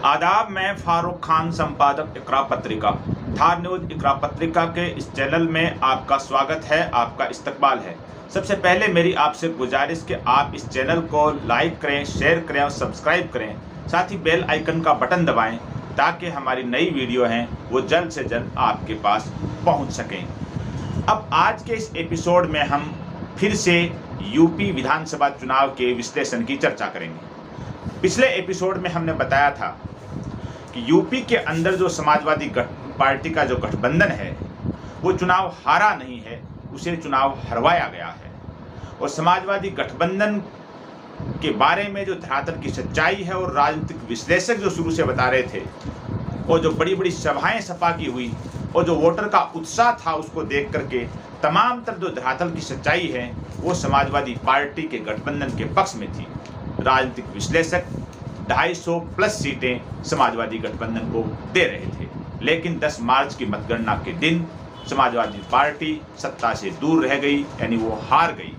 आदाब। मैं फारूक खान, संपादक इकरा पत्रिका। धार न्यूज इकरा पत्रिका के इस चैनल में आपका स्वागत है, आपका इस्तकबाल है। सबसे पहले मेरी आपसे गुजारिश कि आप इस चैनल को लाइक करें, शेयर करें और सब्सक्राइब करें। साथ ही बेल आइकन का बटन दबाएं ताकि हमारी नई वीडियो हैं वो जल्द से जल्द आपके पास पहुंच सकें। अब आज के इस एपिसोड में हम फिर से यूपी विधानसभा चुनाव के विश्लेषण की चर्चा करेंगे। पिछले एपिसोड में हमने बताया था कि यूपी के अंदर जो समाजवादी पार्टी का जो गठबंधन है वो चुनाव हारा नहीं है, उसे चुनाव हरवाया गया है। और समाजवादी गठबंधन के बारे में जो धरातल की सच्चाई है और राजनीतिक विश्लेषक जो शुरू से बता रहे थे और जो बड़ी बड़ी सभाएं सपा की हुई और जो वोटर का उत्साह था उसको देख करके तमाम तर जो धरातल की सच्चाई है वो समाजवादी पार्टी के गठबंधन के पक्ष में थी। राजनीतिक विश्लेषक 250 प्लस सीटें समाजवादी गठबंधन को दे रहे थे, लेकिन 10 मार्च की मतगणना के दिन समाजवादी पार्टी सत्ता से दूर रह गई, यानी वो हार गई।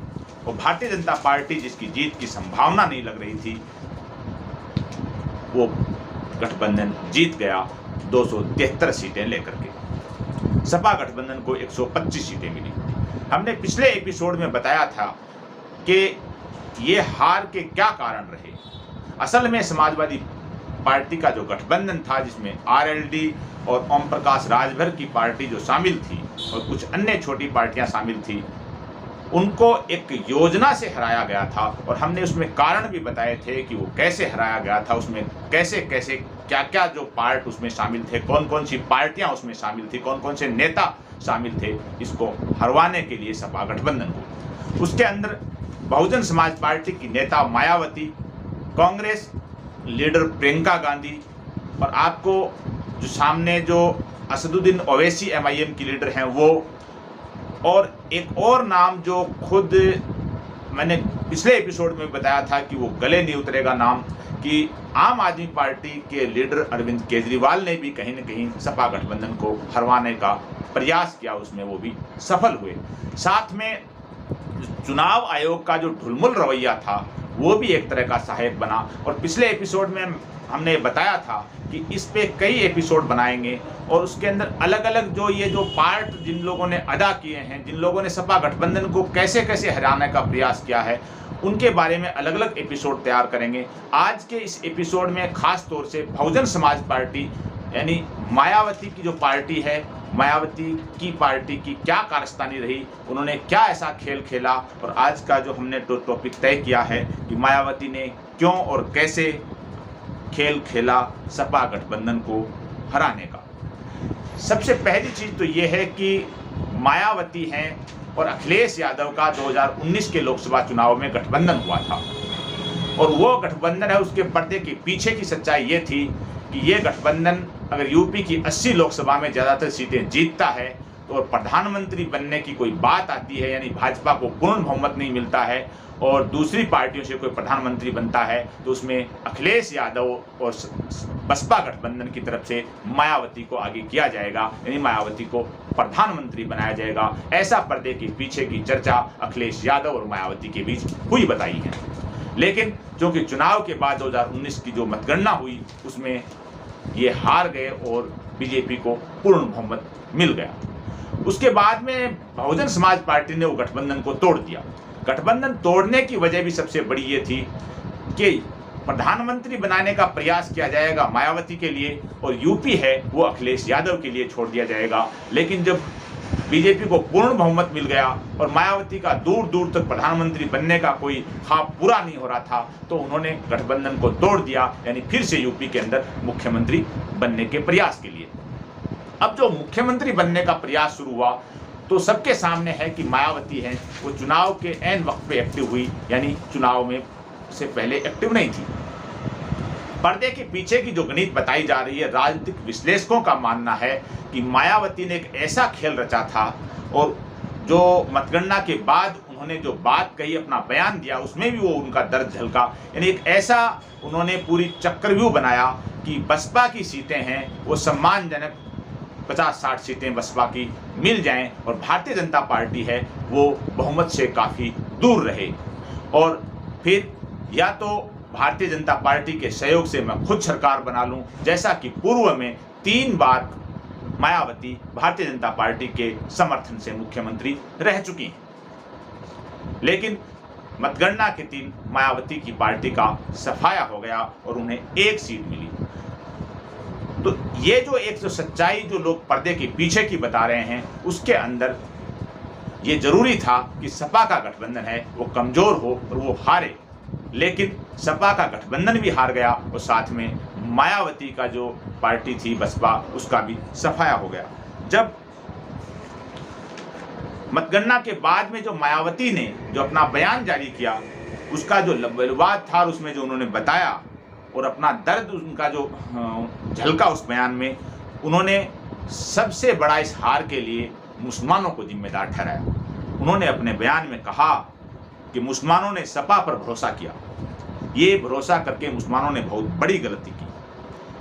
और भारतीय जनता पार्टी जिसकी जीत की संभावना नहीं लग रही थी वो गठबंधन जीत गया 273 सीटें लेकर के। सपा गठबंधन को 125 सीटें मिली। हमने पिछले एपिसोड में बताया था कि ये हार के क्या कारण रहे। असल में समाजवादी पार्टी का जो गठबंधन था जिसमें आरएलडी और ओम प्रकाश राजभर की पार्टी जो शामिल थी और कुछ अन्य छोटी पार्टियां शामिल थी, उनको एक योजना से हराया गया था। और हमने उसमें कारण भी बताए थे कि वो कैसे हराया गया था, उसमें कैसे कैसे क्या क्या जो पार्ट उसमें शामिल थे, कौन कौन सी पार्टियां उसमें शामिल थी, कौन कौन से नेता शामिल थे इसको हरवाने के लिए सपा गठबंधन को। उसके अंदर बहुजन समाज पार्टी की नेता मायावती, कांग्रेस लीडर प्रियंका गांधी और आपको जो सामने जो असदुद्दीन ओवैसी एमआईएम की लीडर हैं वो, और एक और नाम जो खुद मैंने पिछले एपिसोड में बताया था कि वो गले नहीं उतरेगा नाम, कि आम आदमी पार्टी के लीडर अरविंद केजरीवाल ने भी कहीं न कहीं सपा गठबंधन को हरवाने का प्रयास किया, उसमें वो भी सफल हुए। साथ में चुनाव आयोग का जो ढुलमुल रवैया था वो भी एक तरह का सहायक बना। और पिछले एपिसोड में हमने बताया था कि इस पे कई एपिसोड बनाएंगे और उसके अंदर अलग अलग जो ये जो पार्ट जिन लोगों ने अदा किए हैं, जिन लोगों ने सपा गठबंधन को कैसे कैसे हराने का प्रयास किया है, उनके बारे में अलग अलग एपिसोड तैयार करेंगे। आज के इस एपिसोड में खास तौर से बहुजन समाज पार्टी यानी मायावती की जो पार्टी है, मायावती की पार्टी की क्या कारस्तानी रही, उन्होंने क्या ऐसा खेल खेला, और आज का जो हमने टॉपिक तय किया है कि मायावती ने क्यों और कैसे खेल खेला सपा गठबंधन को हराने का। सबसे पहली चीज तो ये है कि मायावती हैं और अखिलेश यादव का 2019 के लोकसभा चुनाव में गठबंधन हुआ था, और वो गठबंधन है उसके पर्दे के पीछे की सच्चाई ये थी कि ये गठबंधन अगर यूपी की 80 लोकसभा में ज़्यादातर सीटें जीतता है तो और प्रधानमंत्री बनने की कोई बात आती है, यानी भाजपा को पूर्ण बहुमत नहीं मिलता है और दूसरी पार्टियों से कोई प्रधानमंत्री बनता है, तो उसमें अखिलेश यादव और बसपा गठबंधन की तरफ से मायावती को आगे किया जाएगा, यानी मायावती को प्रधानमंत्री बनाया जाएगा। ऐसा पर्दे के पीछे की चर्चा अखिलेश यादव और मायावती के बीच हुई बताई है। लेकिन क्योंकि चुनाव के बाद 2019 की जो मतगणना हुई उसमें ये हार गए और बीजेपी को पूर्ण बहुमत मिल गया। उसके बाद में बहुजन समाज पार्टी ने वो गठबंधन को तोड़ दिया। गठबंधन तोड़ने की वजह भी सबसे बड़ी ये थी कि प्रधानमंत्री बनाने का प्रयास किया जाएगा मायावती के लिए और यूपी है वो अखिलेश यादव के लिए छोड़ दिया जाएगा। लेकिन जब बीजेपी को पूर्ण बहुमत मिल गया और मायावती का दूर दूर तक प्रधानमंत्री बनने का कोई ख्वाब पूरा नहीं हो रहा था, तो उन्होंने गठबंधन को तोड़ दिया, यानी फिर से यूपी के अंदर मुख्यमंत्री बनने के प्रयास के लिए। अब जो मुख्यमंत्री बनने का प्रयास शुरू हुआ तो सबके सामने है कि मायावती हैं वो चुनाव के ऐन वक्त पे एक्टिव हुई, यानी चुनाव में से पहले एक्टिव नहीं थी। पर्दे के पीछे की जो गणित बताई जा रही है, राजनीतिक विश्लेषकों का मानना है कि मायावती ने एक ऐसा खेल रचा था और जो मतगणना के बाद उन्होंने जो बात कही, अपना बयान दिया, उसमें भी वो उनका दर्द झलका, यानी एक ऐसा उन्होंने पूरी चक्रव्यूह बनाया कि बसपा की सीटें हैं वो सम्मानजनक 50-60 सीटें बसपा की मिल जाएं और भारतीय जनता पार्टी है वो बहुमत से काफ़ी दूर रहे। और फिर या तो भारतीय जनता पार्टी के सहयोग से मैं खुद सरकार बना लूं, जैसा कि पूर्व में 3 बार मायावती भारतीय जनता पार्टी के समर्थन से मुख्यमंत्री रह चुकी हैं। लेकिन मतगणना के दिन मायावती की पार्टी का सफाया हो गया और उन्हें 1 सीट मिली। तो ये जो एक जो सच्चाई जो लोग पर्दे के पीछे की बता रहे हैं, उसके अंदर ये जरूरी था कि सपा का गठबंधन है वो कमजोर हो और वो हारे, लेकिन सपा का गठबंधन भी हार गया और साथ में मायावती का जो पार्टी थी बसपा, उसका भी सफाया हो गया। जब मतगणना के बाद में जो मायावती ने जो अपना बयान जारी किया, उसका जो लंबवाद था उसमें जो उन्होंने बताया और अपना दर्द उनका जो झलका उस बयान में, उन्होंने सबसे बड़ा इस हार के लिए मुसलमानों को जिम्मेदार ठहराया। उन्होंने अपने बयान में कहा कि मुसलमानों ने सपा पर भरोसा किया, ये भरोसा करके मुसलमानों ने बहुत बड़ी गलती की।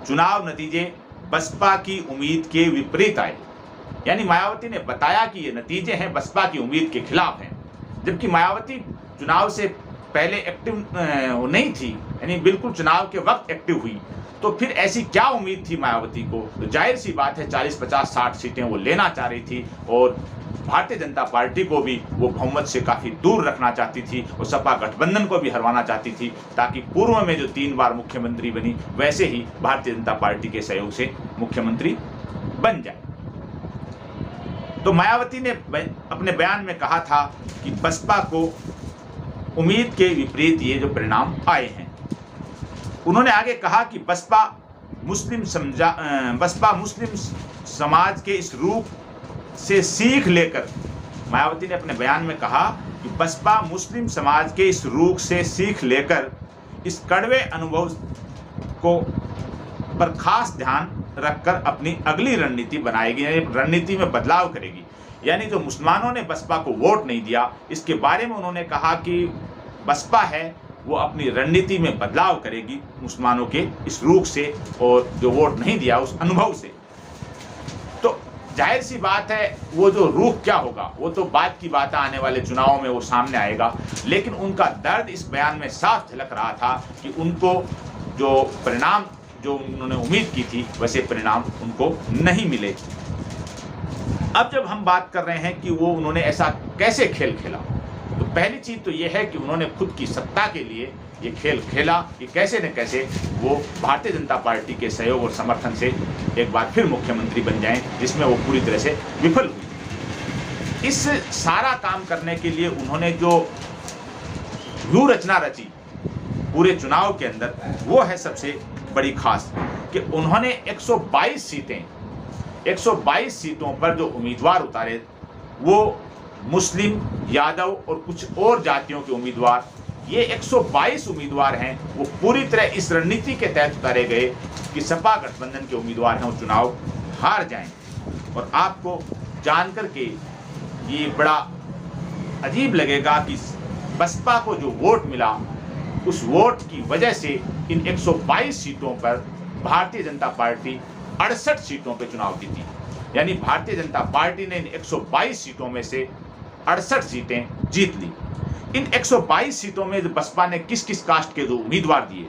चुनाव नतीजे बसपा की उम्मीद के विपरीत आए, यानी मायावती ने बताया कि ये नतीजे हैं बसपा की उम्मीद के खिलाफ हैं, जबकि मायावती चुनाव से पहले एक्टिव नहीं थी, यानी बिल्कुल चुनाव के वक्त एक्टिव हुई। तो फिर ऐसी क्या उम्मीद थी मायावती को? तो जाहिर सी बात है 40, 50, 60 सीटें वो लेना चाह रही थी और भारतीय जनता पार्टी को भी वो बहुमत से काफ़ी दूर रखना चाहती थी और सपा गठबंधन को भी हरवाना चाहती थी, ताकि पूर्व में जो 3 बार मुख्यमंत्री बनी वैसे ही भारतीय जनता पार्टी के सहयोग से मुख्यमंत्री बन जाए। तो मायावती ने अपने बयान में कहा था कि बसपा को उम्मीद के विपरीत ये जो परिणाम आए हैं। उन्होंने आगे कहा कि बसपा मुस्लिम समाज के इस रूप से सीख लेकर, मायावती ने अपने बयान में कहा कि बसपा मुस्लिम समाज के इस रूप से सीख लेकर इस कड़वे अनुभव को पर खास ध्यान रखकर अपनी अगली रणनीति बनाएगी, यानी रणनीति में बदलाव करेगी। यानी जो मुसलमानों ने बसपा को वोट नहीं दिया, इसके बारे में उन्होंने कहा कि बसपा है वो अपनी रणनीति में बदलाव करेगी मुसलमानों के इस रूख से और जो वोट नहीं दिया उस अनुभव से। तो जाहिर सी बात है वो जो रूख क्या होगा वो तो बाद की बात, आने वाले चुनावों में वो सामने आएगा, लेकिन उनका दर्द इस बयान में साफ झलक रहा था कि उनको जो परिणाम जो उन्होंने उम्मीद की थी वैसे परिणाम उनको नहीं मिले। अब जब हम बात कर रहे हैं कि वो उन्होंने ऐसा कैसे खेल खेला, तो पहली चीज़ तो ये है कि उन्होंने खुद की सत्ता के लिए ये खेल खेला कि कैसे न कैसे वो भारतीय जनता पार्टी के सहयोग और समर्थन से एक बार फिर मुख्यमंत्री बन जाएं, जिसमें वो पूरी तरह से विफल हुई। इस सारा काम करने के लिए उन्होंने जो व्यू रचना रची पूरे चुनाव के अंदर, वो है सबसे बड़ी खास कि उन्होंने 122 सीटों पर जो उम्मीदवार उतारे वो मुस्लिम, यादव और कुछ और जातियों के उम्मीदवार, ये 122 उम्मीदवार हैं, वो पूरी तरह इस रणनीति के तहत उतारे गए कि सपा गठबंधन के उम्मीदवार हैं वो चुनाव हार जाएं। और आपको जानकर के ये बड़ा अजीब लगेगा कि बसपा को जो वोट मिला उस वोट की वजह से इन 122 सीटों पर भारतीय जनता पार्टी 68 सीटों पर चुनाव जीती। यानी भारतीय जनता पार्टी ने इन 122 सीटों में से 68 सीटें जीत ली। इन 122 सीटों में बसपा ने किस किस कास्ट के जो उम्मीदवार दिए,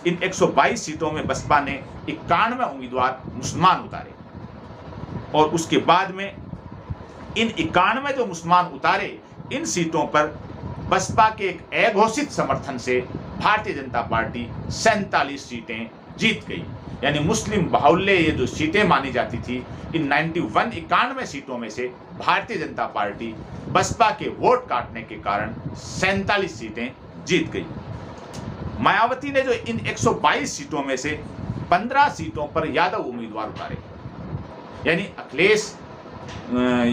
इन 122 सीटों में बसपा ने 91 उम्मीदवार मुसलमान उतारे और उसके बाद में इन 91 जो मुसलमान उतारे, इन सीटों पर बसपा के एक अघोषित समर्थन से भारतीय जनता पार्टी 47 सीटें जीत गई। यानी मुस्लिम बाहुल्य ये जो सीटें मानी जाती थी, इन 91 सीटों में से भारतीय जनता पार्टी बसपा के वोट काटने के कारण 47 सीटें जीत गई। मायावती ने जो इन 122 सीटों में से 15 सीटों पर यादव उम्मीदवार उतारे, यानी अखिलेश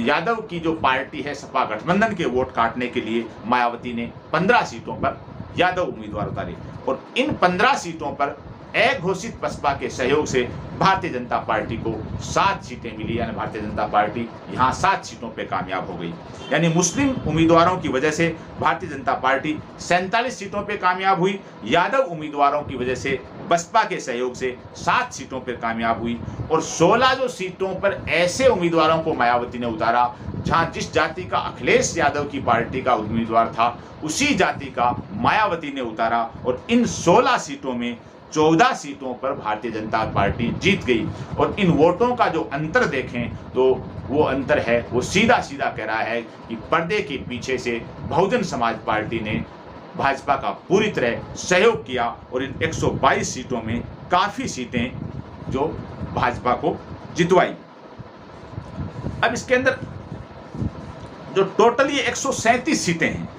यादव की जो पार्टी है सपा गठबंधन के वोट काटने के लिए मायावती ने 15 सीटों पर यादव उम्मीदवार उतारे और इन 15 सीटों पर अघोषित बसपा के सहयोग से भारतीय जनता पार्टी को 7 सीटें मिली। यानी भारतीय जनता पार्टी यहाँ 7 सीटों पे कामयाब हो गई। यानी मुस्लिम उम्मीदवारों की वजह से भारतीय जनता पार्टी 47 सीटों पे कामयाब हुई, यादव उम्मीदवारों की वजह से बसपा के सहयोग से 7 सीटों पर कामयाब हुई और 16 जो सीटों पर ऐसे उम्मीदवारों को मायावती ने उतारा जहां जिस जाति का अखिलेश यादव की पार्टी का उम्मीदवार था उसी जाति का मायावती ने उतारा और इन 16 सीटों में 14 सीटों पर भारतीय जनता पार्टी जीत गई। और इन वोटों का जो अंतर देखें तो वो अंतर है, वो सीधा सीधा कह रहा है कि पर्दे के पीछे से बहुजन समाज पार्टी ने भाजपा का पूरी तरह सहयोग किया और इन 122 सीटों में काफ़ी सीटें जो भाजपा को जितवाई। अब इसके अंदर जो टोटल ये 137 सीटें हैं,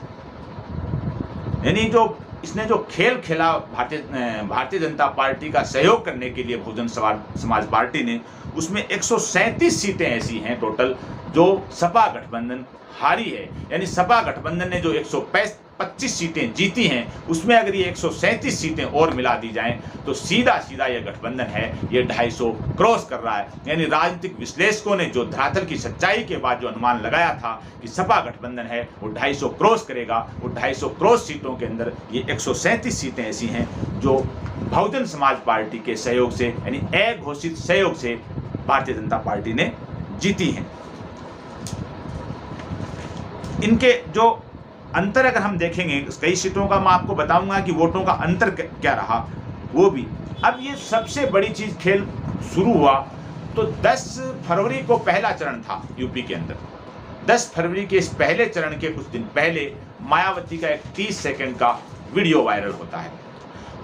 यानी जो इसने जो खेल खेला भारतीय जनता पार्टी का सहयोग करने के लिए बहुजन समाज पार्टी ने, उसमें 137 सीटें ऐसी हैं टोटल जो सपा गठबंधन हारी है। यानी सपा गठबंधन ने जो 125 सीटें जीती हैं उसमें अगर ये 137 सीटें और मिला दी जाएं तो सीधा सीधा ये गठबंधन है ये 250 क्रॉस कर रहा है। यानी राजनीतिक विश्लेषकों ने जो धरातल की सच्चाई के बाद जो अनुमान लगाया था कि सपा गठबंधन है वो 250 क्रॉस करेगा, वो 250 क्रॉस सीटों के अंदर ये 137 सीटें ऐसी हैं जो बहुजन समाज पार्टी के सहयोग से यानी अघोषित सहयोग से भारतीय जनता पार्टी ने जीती हैं। इनके जो अंतर अगर हम देखेंगे, कई सीटों का मैं आपको बताऊंगा कि वोटों का अंतर क्या रहा वो भी। अब ये सबसे बड़ी चीज खेल शुरू हुआ तो 10 फरवरी को पहला चरण था यूपी के अंदर। 10 फरवरी के इस पहले चरण के कुछ दिन पहले मायावती का एक 30 सेकंड का वीडियो वायरल होता है।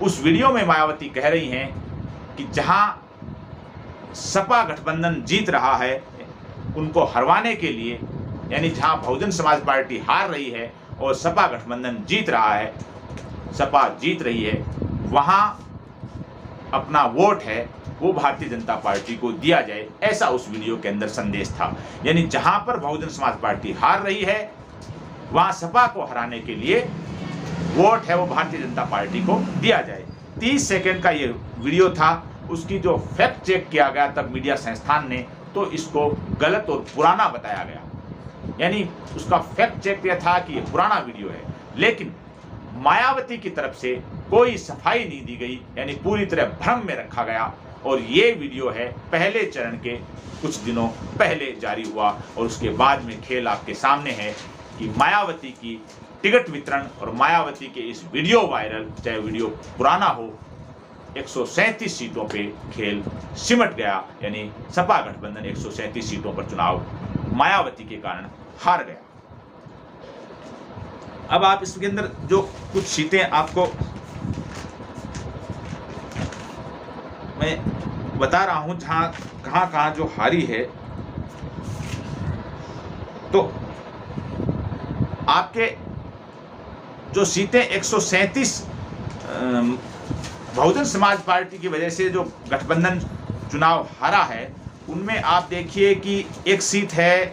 उस वीडियो में मायावती कह रही हैं कि जहां सपा गठबंधन जीत रहा है उनको हरवाने के लिए, यानी जहां बहुजन समाज पार्टी हार रही है और सपा गठबंधन जीत रहा है, सपा जीत रही है, वहां अपना वोट है वो भारतीय जनता पार्टी को दिया जाए, ऐसा उस वीडियो के अंदर संदेश था। यानी जहां पर बहुजन समाज पार्टी हार रही है वहां सपा को हराने के लिए वोट है वो भारतीय जनता पार्टी को दिया जाए। 30 सेकंड का ये वीडियो था। उसकी जो फैक्ट चेक किया गया तब मीडिया संस्थान ने तो इसको गलत और पुराना बताया गया। यानी उसका फैक्ट चेक यह था कि ये पुराना वीडियो है, लेकिन मायावती की तरफ से कोई सफाई नहीं दी गई, यानी पूरी तरह भ्रम में रखा गया। और ये वीडियो है पहले चरण के कुछ दिनों पहले जारी हुआ और उसके बाद में खेल आपके सामने है कि मायावती की टिकट वितरण और मायावती के इस वीडियो वायरल, चाहे वीडियो पुराना हो, 137 सीटों पे खेल सिमट गया। यानी सपा गठबंधन 137 सीटों पर चुनाव मायावती के कारण हार गया। अब आप इसके अंदर जो कुछ सीटें आपको मैं बता रहा हूं जहां कहां जो हारी है, तो आपके जो सीटें 137 बहुजन समाज पार्टी की वजह से जो गठबंधन चुनाव हारा है उनमें आप देखिए कि एक सीट है,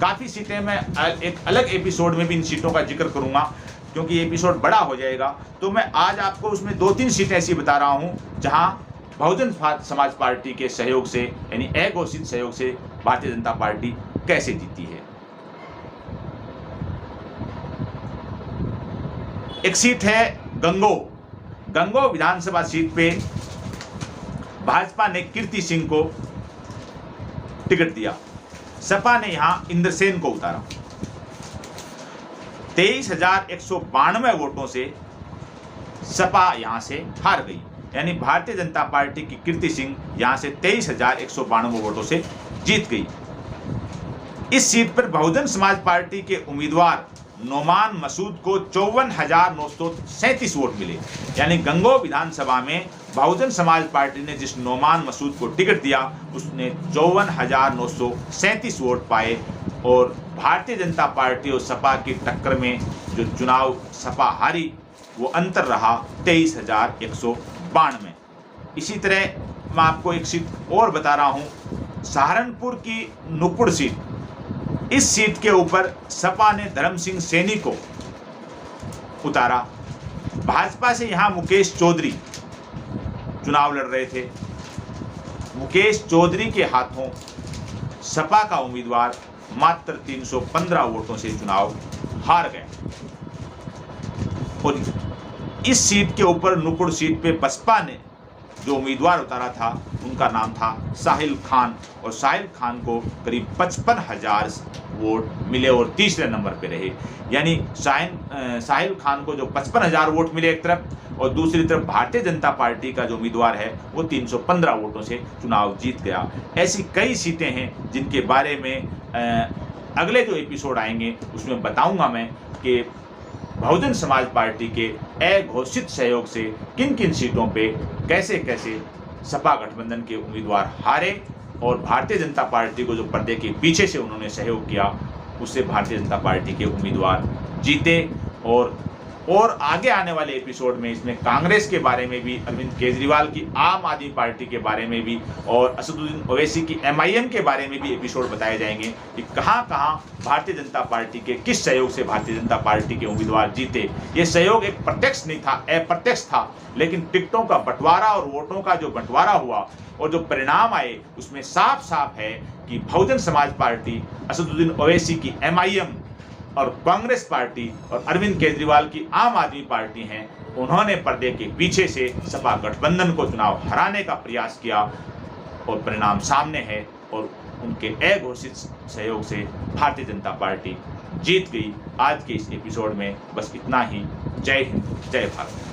काफ़ी सीटें मैं एक अलग एपिसोड में भी इन सीटों का जिक्र करूंगा क्योंकि ये एपिसोड बड़ा हो जाएगा। तो मैं आज आपको उसमें 2-3 सीटें ऐसी बता रहा हूं जहां बहुजन समाज पार्टी के सहयोग से यानी अघोषित सहयोग से भारतीय जनता पार्टी कैसे जीती है। एक सीट है गंगो विधानसभा सीट पे भाजपा ने कीर्ति सिंह को टिकट दिया, सपा ने यहां इंद्रसेन को उतारा। 23,192 वोटों से सपा यहां से हार गई। यानी भारतीय जनता पार्टी की कीर्ति सिंह यहां से 23,192 वोटों से जीत गई। इस सीट पर बहुजन समाज पार्टी के उम्मीदवार नोमान मसूद को 54,937 वोट मिले। यानी गंगो विधानसभा में बहुजन समाज पार्टी ने जिस नोमान मसूद को टिकट दिया उसने 54,937 वोट पाए और भारतीय जनता पार्टी और सपा की टक्कर में जो चुनाव सपा हारी वो अंतर रहा 23,192। इसी तरह मैं आपको एक सीट और बता रहा हूँ, सहारनपुर की नुपुड़ सीट। इस सीट के ऊपर सपा ने धर्म सिंह सैनी को उतारा। भाजपा से यहां मुकेश चौधरी चुनाव लड़ रहे थे। मुकेश चौधरी के हाथों सपा का उम्मीदवार मात्र 315 वोटों से चुनाव हार गया। और इस सीट के ऊपर नुपुर सीट पे बसपा ने जो उम्मीदवार उतारा था उनका नाम था साहिल खान, और साहिल खान को करीब 55,000 वोट मिले और तीसरे नंबर पे रहे। यानी साहिल खान को जो 55,000 वोट मिले एक तरफ, और दूसरी तरफ भारतीय जनता पार्टी का जो उम्मीदवार है वो 315 वोटों से चुनाव जीत गया। ऐसी कई सीटें हैं जिनके बारे में अगले जो एपिसोड आएंगे उसमें बताऊंगा मैं कि बहुजन समाज पार्टी के अघोषित सहयोग से किन किन सीटों पे कैसे कैसे सपा गठबंधन के उम्मीदवार हारे, और भारतीय जनता पार्टी को जो पर्दे के पीछे से उन्होंने सहयोग किया उससे भारतीय जनता पार्टी के उम्मीदवार जीते। और आगे आने वाले एपिसोड में इसमें कांग्रेस के बारे में भी, अरविंद केजरीवाल की आम आदमी पार्टी के बारे में भी, और असदुद्दीन ओवैसी की MIM के बारे में भी एपिसोड बताए जाएंगे कि कहां कहां भारतीय जनता पार्टी के किस सहयोग से भारतीय जनता पार्टी के उम्मीदवार जीते। ये सहयोग एक प्रत्यक्ष नहीं था, अप्रत्यक्ष था, लेकिन टिकटों का बंटवारा और वोटों का जो बंटवारा हुआ और जो परिणाम आए उसमें साफ साफ है कि बहुजन समाज पार्टी, असदुद्दीन ओवैसी की MIM और कांग्रेस पार्टी और अरविंद केजरीवाल की आम आदमी पार्टी हैं, उन्होंने पर्दे के पीछे से सपा गठबंधन को चुनाव हराने का प्रयास किया और परिणाम सामने है, और उनके अघोषित सहयोग से भारतीय जनता पार्टी जीत गई। आज के इस एपिसोड में बस इतना ही। जय हिंद, जय भारत।